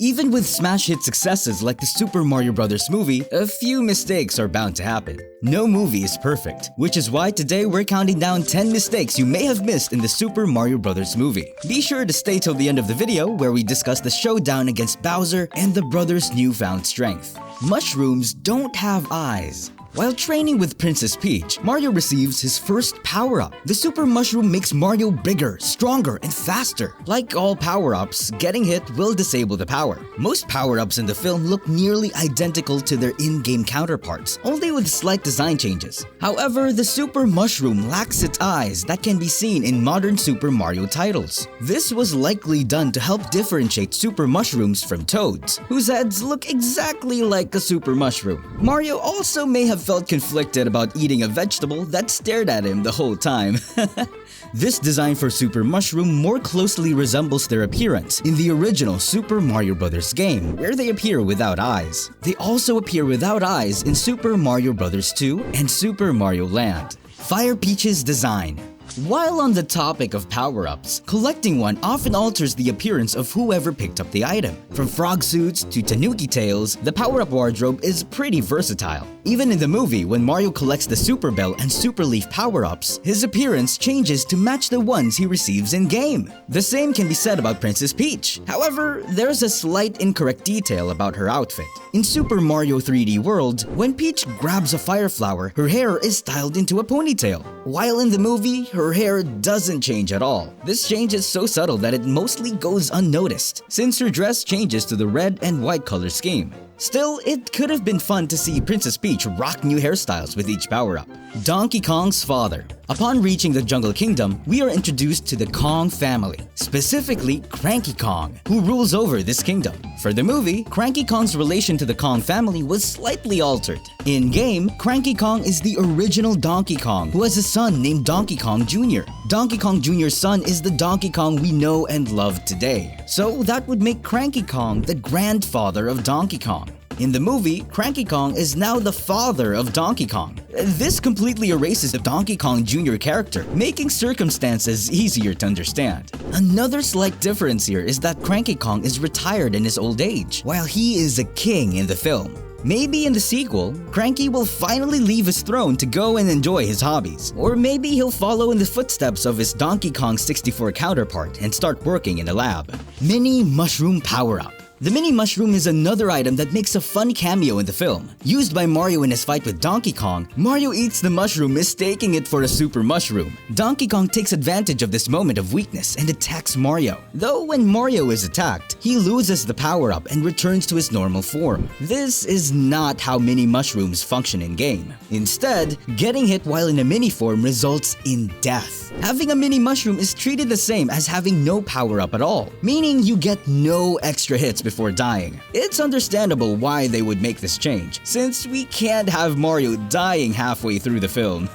Even with smash hit successes like the Super Mario Bros. Movie, a few mistakes are bound to happen. No movie is perfect, which is why today we're counting down 10 mistakes you may have missed in the Super Mario Bros. Movie. Be sure to stay till the end of the video where we discuss the showdown against Bowser and the brothers' newfound strength. Mushrooms don't have eyes. While training with Princess Peach, Mario receives his first power-up. The Super Mushroom makes Mario bigger, stronger, and faster. Like all power-ups, getting hit will disable the power. Most power-ups in the film look nearly identical to their in-game counterparts, only with slight design changes. However, the Super Mushroom lacks its eyes that can be seen in modern Super Mario titles. This was likely done to help differentiate Super Mushrooms from Toads, whose heads look exactly like a Super Mushroom. Mario also may have felt conflicted about eating a vegetable that stared at him the whole time. This design for Super Mushroom more closely resembles their appearance in the original Super Mario Bros. Game, where they appear without eyes. They also appear without eyes in Super Mario Bros. 2 and Super Mario Land. Fire Peach's design. While on the topic of power-ups, collecting one often alters the appearance of whoever picked up the item. From frog suits to tanuki tails, the power-up wardrobe is pretty versatile. Even in the movie, when Mario collects the Super Bell and Super Leaf power-ups, his appearance changes to match the ones he receives in-game. The same can be said about Princess Peach. However, there's a slight incorrect detail about her outfit. In Super Mario 3D World, when Peach grabs a fire flower, her hair is styled into a ponytail. While in the movie, her hair doesn't change at all. This change is so subtle that it mostly goes unnoticed, since her dress changes to the red and white color scheme. Still, it could have been fun to see Princess Peach rock new hairstyles with each power-up. Donkey Kong's father. Upon reaching the Jungle Kingdom, we are introduced to the Kong family, specifically Cranky Kong, who rules over this kingdom. For the movie, Cranky Kong's relation to the Kong family was slightly altered. In-game, Cranky Kong is the original Donkey Kong, who has a son named Donkey Kong Jr. Donkey Kong Jr.'s son is the Donkey Kong we know and love today. So that would make Cranky Kong the grandfather of Donkey Kong. In the movie, Cranky Kong is now the father of Donkey Kong. This completely erases the Donkey Kong Jr. character, making circumstances easier to understand. Another slight difference here is that Cranky Kong is retired in his old age, while he is a king in the film. Maybe in the sequel, Cranky will finally leave his throne to go and enjoy his hobbies. Or maybe he'll follow in the footsteps of his Donkey Kong 64 counterpart and start working in a lab. Mini Mushroom Power-Up. The Mini Mushroom is another item that makes a fun cameo in the film. Used by Mario in his fight with Donkey Kong, Mario eats the mushroom, mistaking it for a Super Mushroom. Donkey Kong takes advantage of this moment of weakness and attacks Mario. Though when Mario is attacked, he loses the power-up and returns to his normal form. This is not how Mini Mushrooms function in-game. Instead, getting hit while in a mini form results in death. Having a Mini Mushroom is treated the same as having no power-up at all, meaning you get no extra hits before dying. It's understandable why they would make this change, since we can't have Mario dying halfway through the film.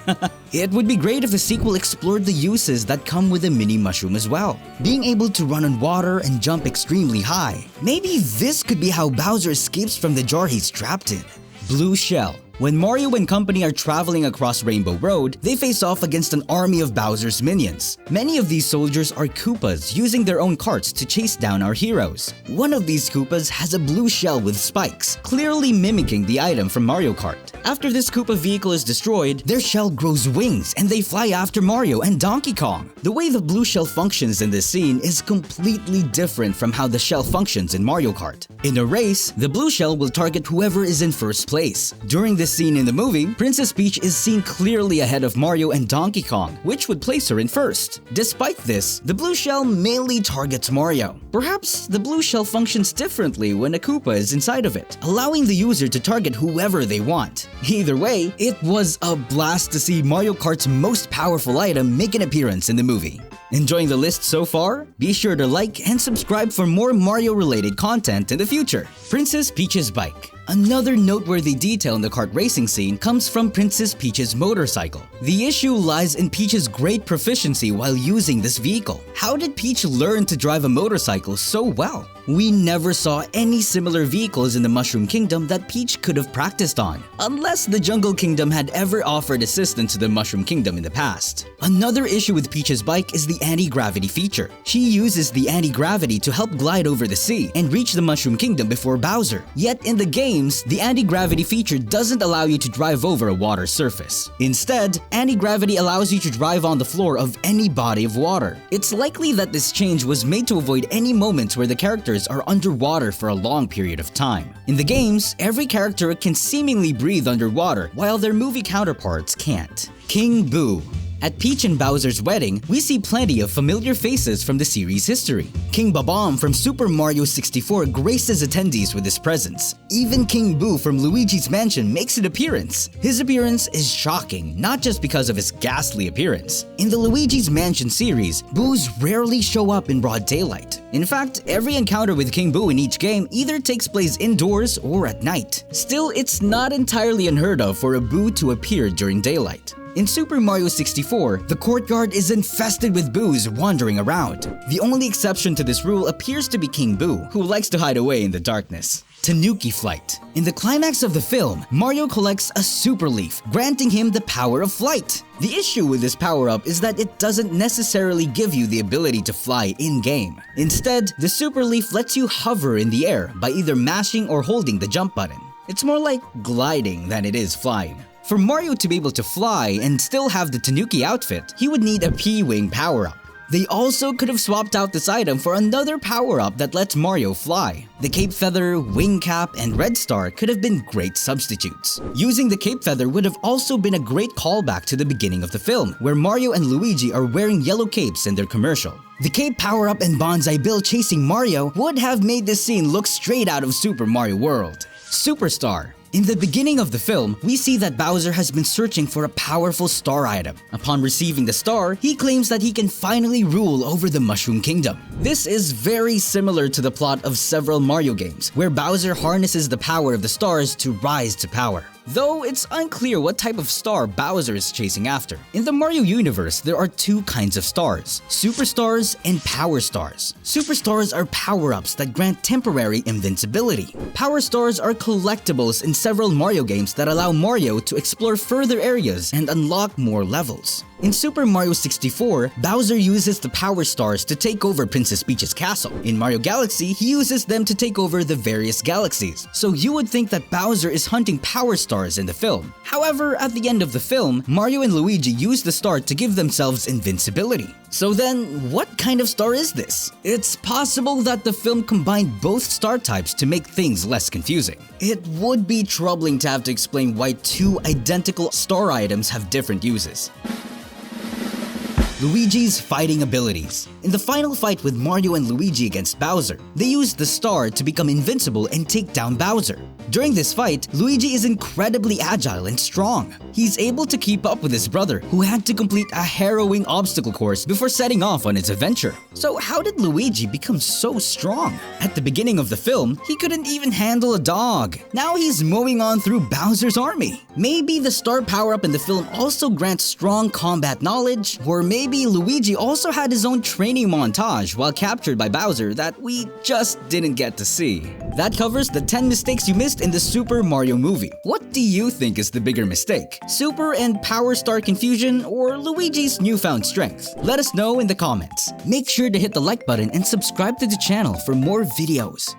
It would be great if the sequel explored the uses that come with a Mini Mushroom as well. Being able to run on water and jump extremely high. Maybe this could be how Bowser escapes from the jar he's trapped in. Blue Shell. When Mario and company are traveling across Rainbow Road, they face off against an army of Bowser's minions. Many of these soldiers are Koopas using their own carts to chase down our heroes. One of these Koopas has a blue shell with spikes, clearly mimicking the item from Mario Kart. After this Koopa vehicle is destroyed, their shell grows wings and they fly after Mario and Donkey Kong. The way the blue shell functions in this scene is completely different from how the shell functions in Mario Kart. In a race, the blue shell will target whoever is in first place. During this scene in the movie, Princess Peach is seen clearly ahead of Mario and Donkey Kong, which would place her in first. Despite this, the blue shell mainly targets Mario. Perhaps the blue shell functions differently when a Koopa is inside of it, allowing the user to target whoever they want. Either way, it was a blast to see Mario Kart's most powerful item make an appearance in the movie. Enjoying the list so far? Be sure to like and subscribe for more Mario-related content in the future. Princess Peach's bike. Another noteworthy detail in the kart racing scene comes from Princess Peach's motorcycle. The issue lies in Peach's great proficiency while using this vehicle. How did Peach learn to drive a motorcycle so well? We never saw any similar vehicles in the Mushroom Kingdom that Peach could have practiced on, unless the Jungle Kingdom had ever offered assistance to the Mushroom Kingdom in the past. Another issue with Peach's bike is the anti-gravity feature. She uses the anti-gravity to help glide over the sea and reach the Mushroom Kingdom before Bowser. Yet in the games, the anti-gravity feature doesn't allow you to drive over a water surface. Instead, anti-gravity allows you to drive on the floor of any body of water. It's likely that this change was made to avoid any moments where the characters are underwater for a long period of time. In the games, every character can seemingly breathe underwater, while their movie counterparts can't. King Boo. At Peach and Bowser's wedding, we see plenty of familiar faces from the series' history. King Bob-omb from Super Mario 64 graces attendees with his presence. Even King Boo from Luigi's Mansion makes an appearance. His appearance is shocking, not just because of his ghastly appearance. In the Luigi's Mansion series, Boos rarely show up in broad daylight. In fact, every encounter with King Boo in each game either takes place indoors or at night. Still, it's not entirely unheard of for a Boo to appear during daylight. In Super Mario 64, the courtyard is infested with Boos wandering around. The only exception to this rule appears to be King Boo, who likes to hide away in the darkness. Tanuki Flight. In the climax of the film, Mario collects a Super Leaf, granting him the power of flight. The issue with this power-up is that it doesn't necessarily give you the ability to fly in-game. Instead, the Super Leaf lets you hover in the air by either mashing or holding the jump button. It's more like gliding than it is flying. For Mario to be able to fly and still have the Tanuki outfit, he would need a P-Wing power-up. They also could have swapped out this item for another power-up that lets Mario fly. The Cape Feather, Wing Cap, and Red Star could have been great substitutes. Using the Cape Feather would have also been a great callback to the beginning of the film, where Mario and Luigi are wearing yellow capes in their commercial. The Cape power-up and Bonsai Bill chasing Mario would have made this scene look straight out of Super Mario World. Superstar. In the beginning of the film, we see that Bowser has been searching for a powerful star item. Upon receiving the star, he claims that he can finally rule over the Mushroom Kingdom. This is very similar to the plot of several Mario games, where Bowser harnesses the power of the stars to rise to power. Though it's unclear what type of star Bowser is chasing after. In the Mario universe, there are two kinds of stars, Superstars and Power Stars. Superstars are power-ups that grant temporary invincibility. Power Stars are collectibles in several Mario games that allow Mario to explore further areas and unlock more levels. In Super Mario 64, Bowser uses the Power Stars to take over Princess Peach's castle. In Mario Galaxy, he uses them to take over the various galaxies. So you would think that Bowser is hunting Power Stars in the film. However, at the end of the film, Mario and Luigi use the star to give themselves invincibility. So then, what kind of star is this? It's possible that the film combined both star types to make things less confusing. It would be troubling to have to explain why two identical star items have different uses. Luigi's fighting abilities. In the final fight with Mario and Luigi against Bowser, they used the star to become invincible and take down Bowser. During this fight, Luigi is incredibly agile and strong. He's able to keep up with his brother, who had to complete a harrowing obstacle course before setting off on his adventure. So how did Luigi become so strong? At the beginning of the film, he couldn't even handle a dog. Now he's mowing on through Bowser's army. Maybe the star power-up in the film also grants strong combat knowledge, or maybe Luigi also had his own training montage while captured by Bowser that we just didn't get to see. That covers the 10 mistakes you missed in the Super Mario movie. What do you think is the bigger mistake? Super and Power Star confusion, or Luigi's newfound strength? Let us know in the comments. Make sure to hit the like button and subscribe to the channel for more videos.